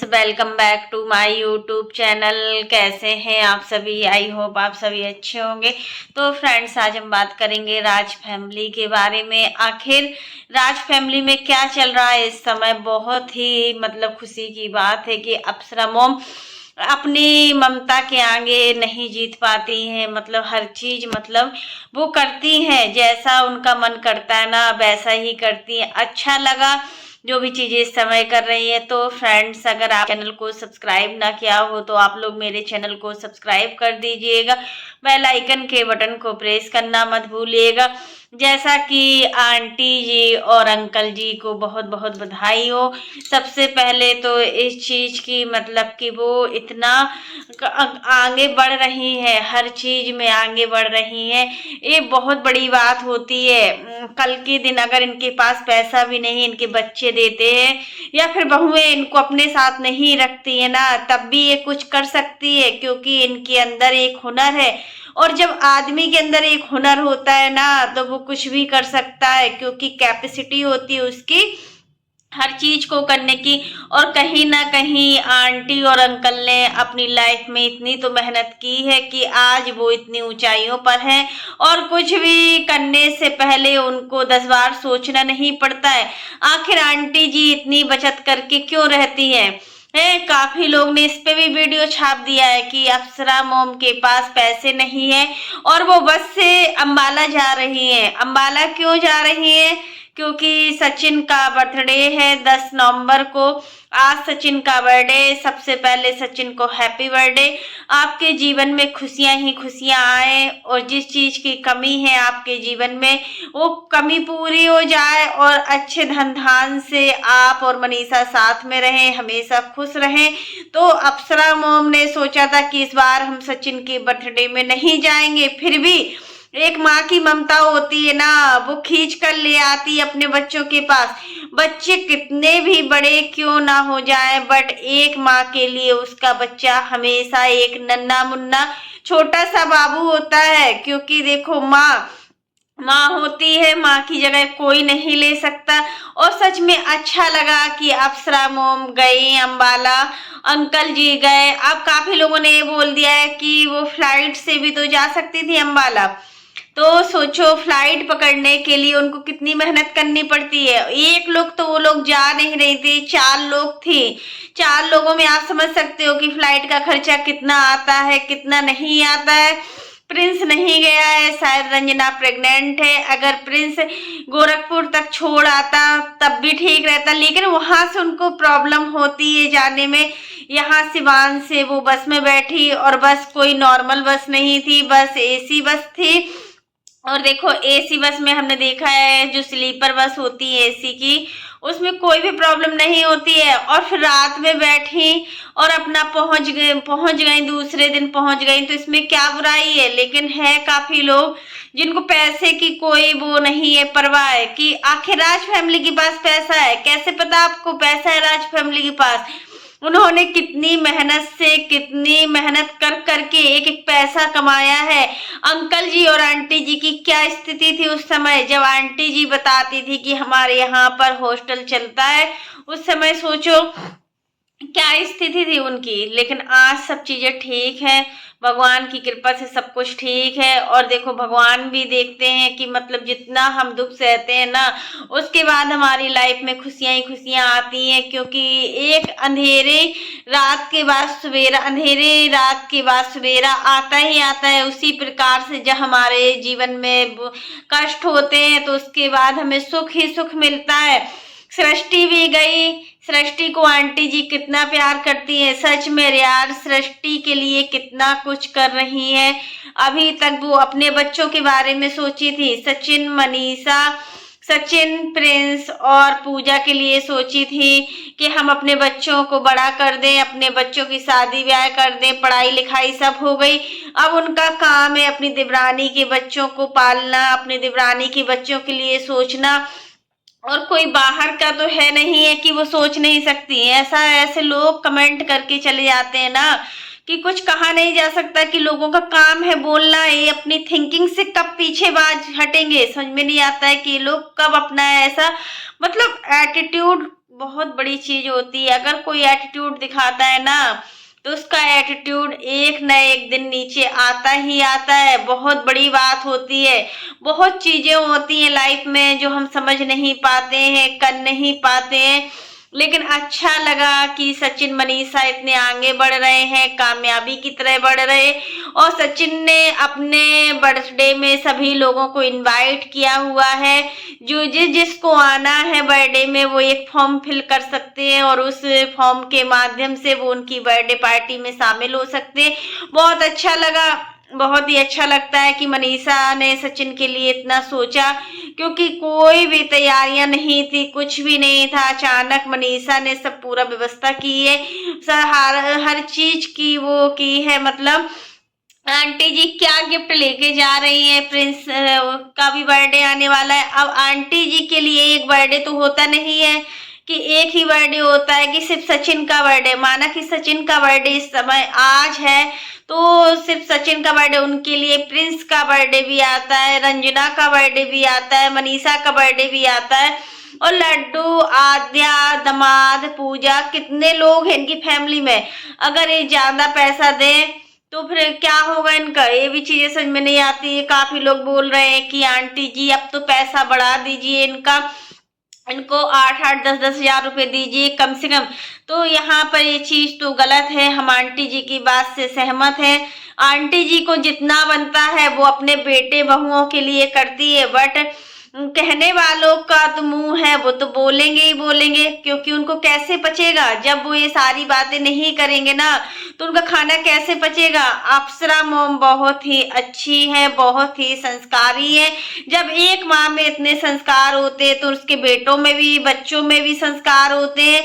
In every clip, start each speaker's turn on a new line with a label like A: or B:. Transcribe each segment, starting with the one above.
A: Welcome back to my YouTube channel. कैसे हैं आप सभी? आई होप आप सभी अच्छे होंगे। तो फ्रेंड्स, आज हम बात करेंगे राज फैमिली के बारे में। आखिर राज फैमिली में क्या चल रहा है इस समय? बहुत ही खुशी की बात है कि अप्सरा मॉम अपनी ममता के आगे नहीं जीत पाती हैं। हर चीज वो करती हैं, जैसा उनका मन करता है ना वैसा ही करती हैं। अच्छा लगा जो भी चीजें इस समय कर रही है। तो फ्रेंड्स, अगर आप चैनल को सब्सक्राइब ना किया हो तो आप लोग मेरे चैनल को सब्सक्राइब कर दीजिएगा। बेल आइकन के बटन को प्रेस करना मत भूलिएगा। जैसा कि आंटी जी और अंकल जी को बहुत बहुत बधाई हो। सबसे पहले तो इस चीज की कि वो इतना आगे बढ़ रही है, हर चीज में आगे बढ़ रही है। ये बहुत बड़ी बात होती है। कल के दिन अगर इनके पास पैसा भी नहीं, इनके बच्चे देते हैं या फिर बहुएं इनको अपने साथ नहीं रखती है ना, तब भी ये कुछ कर सकती है, क्योंकि इनके अंदर एक हुनर है। और जब आदमी के अंदर एक हुनर होता है ना तो वो कुछ भी कर सकता है, क्योंकि कैपेसिटी होती है उसकी हर चीज को करने की। और कहीं ना कहीं आंटी और अंकल ने अपनी लाइफ में इतनी तो मेहनत की है कि आज वो इतनी ऊंचाइयों पर हैं। और कुछ भी करने से पहले उनको 10 बार सोचना नहीं पड़ता है। आखिर आंटी जी इतनी बचत करके क्यों रहती है? काफी लोग ने इस पे भी वीडियो छाप दिया है कि अप्सरा मॉम के पास पैसे नहीं है और वो बस से अंबाला जा रही है। अंबाला क्यों जा रही है? क्योंकि सचिन का बर्थडे है 10 नवंबर को। आज सचिन का बर्थडे। सबसे पहले सचिन को हैप्पी बर्थडे। आपके जीवन में खुशियां ही खुशियां आए और जिस चीज की कमी है आपके जीवन में वो कमी पूरी हो जाए और अच्छे धन धान से आप और मनीषा साथ में रहें, हमेशा खुश रहें। तो अप्सरा मॉम ने सोचा था कि इस बार हम सचिन के बर्थडे में नहीं जाएंगे, फिर भी एक माँ की ममता होती है ना, वो खींच कर ले आती है अपने बच्चों के पास। बच्चे कितने भी बड़े क्यों ना हो जाए, बट एक माँ के लिए उसका बच्चा हमेशा एक नन्ना मुन्ना छोटा सा बाबू होता है। क्योंकि देखो, माँ होती है, माँ की जगह कोई नहीं ले सकता। और सच में अच्छा लगा कि अप्सरा मोम गई अंबाला, अंकल जी गए। अब काफी लोगों ने ये बोल दिया है कि वो फ्लाइट से भी तो जा सकती थी अंबाला। तो सोचो, फ्लाइट पकड़ने के लिए उनको कितनी मेहनत करनी पड़ती है। एक लोग तो वो लोग जा नहीं रही थी, 4 लोग थी। 4 लोगों में आप समझ सकते हो कि फ्लाइट का खर्चा कितना आता है, कितना नहीं आता है। प्रिंस नहीं गया है, शायद रंजना प्रेग्नेंट है। अगर प्रिंस गोरखपुर तक छोड़ आता तब भी ठीक रहता, लेकिन वहां से उनको प्रॉब्लम होती है जाने में। यहाँ सिवान से वो बस में बैठी और बस कोई नॉर्मल बस नहीं थी, बस एसी बस थी। और देखो, एसी बस में हमने देखा है जो स्लीपर बस होती है एसी की, उसमें कोई भी प्रॉब्लम नहीं होती है। और फिर रात में बैठी और अपना पहुंच गई, दूसरे दिन पहुंच गई, तो इसमें क्या बुराई है? लेकिन है काफी लोग जिनको पैसे की कोई वो नहीं है, परवाह है कि आखिर राज फैमिली के पास पैसा है। कैसे पता आपको पैसा है राज फैमिली के पास? उन्होंने कितनी मेहनत से, कितनी मेहनत कर करके एक एक पैसा कमाया है। अंकल जी और आंटी जी की क्या स्थिति थी उस समय, जब आंटी जी बताती थी कि हमारे यहाँ पर हॉस्टल चलता है। उस समय सोचो क्या स्थिति थी उनकी। लेकिन आज सब चीजें ठीक है, भगवान की कृपा से सब कुछ ठीक है। और देखो, भगवान भी देखते हैं कि जितना हम दुख सहते हैं ना, उसके बाद हमारी लाइफ में खुशियां ही खुशियां आती हैं। क्योंकि एक अंधेरे रात के बाद सवेरा, अंधेरे रात के बाद सवेरा आता ही आता है। उसी प्रकार से जब हमारे जीवन में कष्ट होते हैं तो उसके बाद हमें सुख ही सुख मिलता है। सृष्टि भी गई। सृष्टि को आंटी जी कितना प्यार करती है। सच में यार, सृष्टि के लिए कितना कुछ कर रही है। अभी तक वो अपने बच्चों के बारे में सोची थी, सचिन, मनीषा, सचिन, प्रिंस और पूजा के लिए सोची थी कि हम अपने बच्चों को बड़ा कर दें, अपने बच्चों की शादी ब्याह कर दें, पढ़ाई लिखाई सब हो गई। अब उनका काम है अपनी देवरानी के बच्चों को पालना, अपनी देवरानी के बच्चों के लिए सोचना। और कोई बाहर का तो है नहीं है कि वो सोच नहीं सकती। ऐसा ऐसे लोग कमेंट करके चले जाते हैं ना कि कुछ कहा नहीं जा सकता, कि लोगों का काम है बोलना। ये अपनी थिंकिंग से कब पीछे बाज हटेंगे, समझ में नहीं आता है कि ये लोग कब अपना ऐसा एटीट्यूड बहुत बड़ी चीज होती है। अगर कोई एटीट्यूड दिखाता है ना तो उसका एटीट्यूड एक न एक दिन नीचे आता ही आता है। बहुत बड़ी बात होती है। बहुत चीजें होती हैं लाइफ में जो हम समझ नहीं पाते हैं, कर नहीं पाते हैं, लेकिन अच्छा लगा कि सचिन मनीषा इतने आगे बढ़ रहे हैं, कामयाबी की तरह बढ़ रहे। और सचिन ने अपने बर्थडे में सभी लोगों को इनवाइट किया हुआ है। जो जिसको आना है बर्थडे में वो एक फॉर्म फिल कर सकते हैं और उस फॉर्म के माध्यम से वो उनकी बर्थडे पार्टी में शामिल हो सकते हैं। बहुत अच्छा लगा, बहुत ही अच्छा लगता है कि मनीषा ने सचिन के लिए इतना सोचा, क्योंकि कोई भी तैयारियां नहीं थी, कुछ भी नहीं था। अचानक मनीषा ने सब पूरा व्यवस्था की है, हर चीज की वो की है। मतलब आंटी जी क्या गिफ्ट लेके जा रही है, प्रिंस का भी बर्थडे आने वाला है। अब आंटी जी के लिए एक बर्थडे तो होता नहीं है कि एक ही बर्थडे होता है कि सिर्फ सचिन का बर्थडे। माना कि सचिन का बर्थडे इस समय आज है तो सिर्फ सचिन का बर्थडे, उनके लिए प्रिंस का बर्थडे भी आता है, रंजना का बर्थडे भी आता है, मनीषा का बर्थडे भी आता है, और लड्डू, आद्या, दमाद, पूजा, कितने लोग हैं इनकी फैमिली में। अगर ये ज्यादा पैसा दे तो फिर क्या होगा इनका, ये भी चीजें समझ में नहीं आती है। काफी लोग बोल रहे हैं कि आंटी जी अब तो पैसा बढ़ा दीजिए इनका, इनको 8-8, 10-10 हजार रुपए दीजिए कम से कम। तो यहाँ पर ये चीज तो गलत है। हम आंटी जी की बात से सहमत हैं। आंटी जी को जितना बनता है वो अपने बेटे बहुओं के लिए करती है, बट कहने वालों का तो मुंह है, वो तो बोलेंगे ही बोलेंगे, क्योंकि उनको कैसे पचेगा जब वो ये सारी बातें नहीं करेंगे ना, तो उनका खाना कैसे पचेगा। अप्सरा मोम बहुत ही अच्छी है, बहुत ही संस्कारी है। जब एक माँ में इतने संस्कार होते हैं तो उसके बेटों में भी, बच्चों में भी संस्कार होते हैं।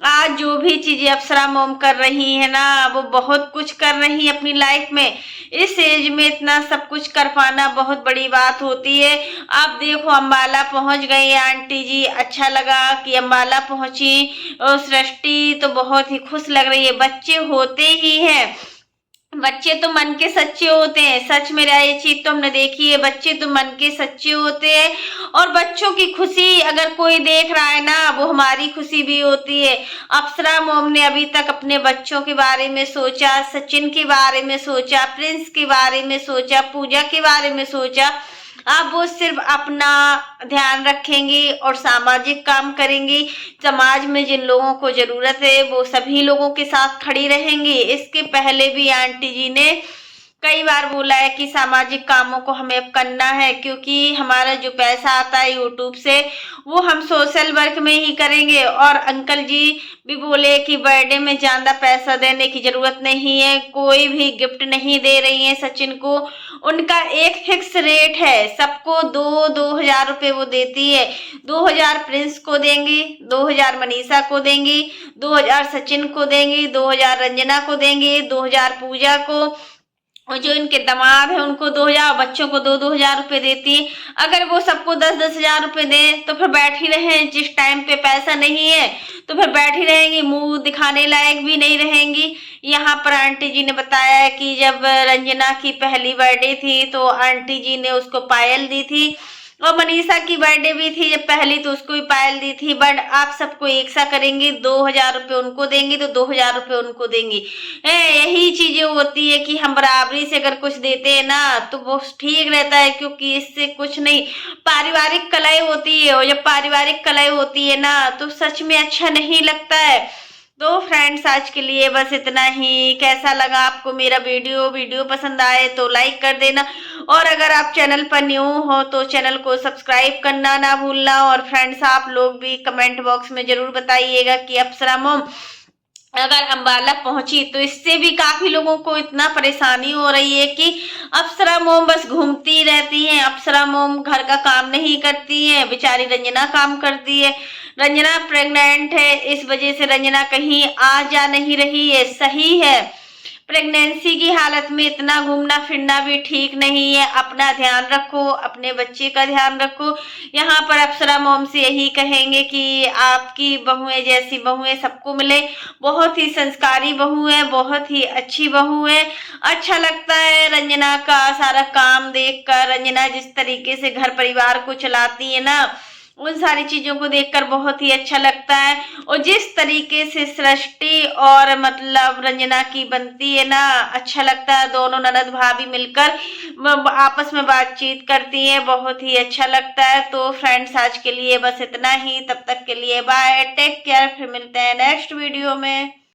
A: आज जो भी चीजें अप्सरा मोम कर रही है ना, वो बहुत कुछ कर रही है अपनी लाइफ में। इस एज में इतना सब कुछ कर पाना बहुत बड़ी बात होती है। आप देखो अम्बाला पहुंच गई आंटी जी, अच्छा लगा कि अम्बाला पहुंची। और सृष्टि तो बहुत ही खुश लग रही है। बच्चे होते ही हैं, बच्चे तो मन के सच्चे होते हैं। सच में ये चीज तो हमने देखी है, बच्चे तो मन के सच्चे होते हैं। और बच्चों की खुशी अगर कोई देख रहा है ना, वो हमारी खुशी भी होती है। अप्सरा मोम ने अभी तक अपने बच्चों के बारे में सोचा, सचिन के बारे में सोचा, प्रिंस के बारे में सोचा, पूजा के बारे में सोचा। अब वो सिर्फ अपना ध्यान रखेंगी और सामाजिक काम करेंगी। समाज में जिन लोगों को जरूरत है वो सभी लोगों के साथ खड़ी रहेंगी। इसके पहले भी आंटी जी ने कई बार बोला है कि सामाजिक कामों को हमें अब करना है, क्योंकि हमारा जो पैसा आता है यूट्यूब से वो हम सोशल वर्क में ही करेंगे। और अंकल जी भी बोले कि बर्थडे में ज्यादा पैसा देने की जरूरत नहीं है, कोई भी गिफ्ट नहीं दे रही है सचिन को। उनका एक फिक्स रेट है, सबको 2-2 हजार रुपए वो देती है। 2 हजार प्रिंस को देंगी, 2 हजार मनीषा को देंगी, 2 हजार सचिन को देंगी, 2 हजार रंजना को देंगी, 2 हजार पूजा को, और जो इनके दामाद है उनको 2 हजार, बच्चों को 2-2 हजार रुपए देती है। अगर वो सबको 10-10 हजार रुपए दे तो फिर बैठ ही रहे। जिस टाइम पे पैसा नहीं है तो फिर बैठ ही रहेंगी, मुंह दिखाने लायक भी नहीं रहेंगी। यहाँ पर आंटी जी ने बताया कि जब रंजना की पहली बर्थडे थी तो आंटी जी ने उसको पायल दी थी, और मनीषा की बर्थडे भी थी जब पहली तो उसको भी पायल दी थी। बट आप सबको एक सा करेंगे, 2 हजार रुपये उनको देंगी तो 2 हजार रुपये उनको देंगी। यही चीजें होती है कि हम बराबरी से अगर कुछ देते हैं ना तो वो ठीक रहता है, क्योंकि इससे कुछ नहीं, पारिवारिक कलह होती है। और जब पारिवारिक कलह होती है ना तो सच में अच्छा नहीं लगता है। तो फ्रेंड्स आज के लिए बस इतना ही। कैसा लगा आपको मेरा वीडियो पसंद आए तो लाइक कर देना, और अगर आप चैनल पर न्यू हो तो चैनल को सब्सक्राइब करना ना भूलना। और फ्रेंड्स आप लोग भी कमेंट बॉक्स में जरूर बताइएगा कि अप्सरा मोम अगर अम्बाला पहुंची तो इससे भी काफी लोगों को इतना परेशानी हो रही है कि अप्सरा मोम बस घूमती रहती हैं। अप्सरा मोम घर का काम नहीं करती है, बेचारी रंजना काम करती है। रंजना प्रेग्नेंट है, इस वजह से रंजना कहीं आ जा नहीं रही है। सही है, प्रेगनेंसी की हालत में इतना घूमना फिरना भी ठीक नहीं है। अपना ध्यान रखो, अपने बच्चे का ध्यान रखो। यहाँ पर अप्सरा मोम से यही कहेंगे कि आपकी बहुएं जैसी बहुएं सबको मिले। बहुत ही संस्कारी बहू है, बहुत ही अच्छी बहू है। अच्छा लगता है रंजना का सारा काम देखकर। रंजना जिस तरीके से घर परिवार को चलाती है ना, उन सारी चीज़ों को देखकर बहुत ही अच्छा लगता है। और जिस तरीके से सृष्टि और मतलब रंजना की बनती है ना, अच्छा लगता है। दोनों ननद भाभी मिलकर आपस में बातचीत करती हैं, बहुत ही अच्छा लगता है। तो फ्रेंड्स आज के लिए बस इतना ही, तब तक के लिए बाय, टेक केयर, फिर मिलते हैं नेक्स्ट वीडियो में।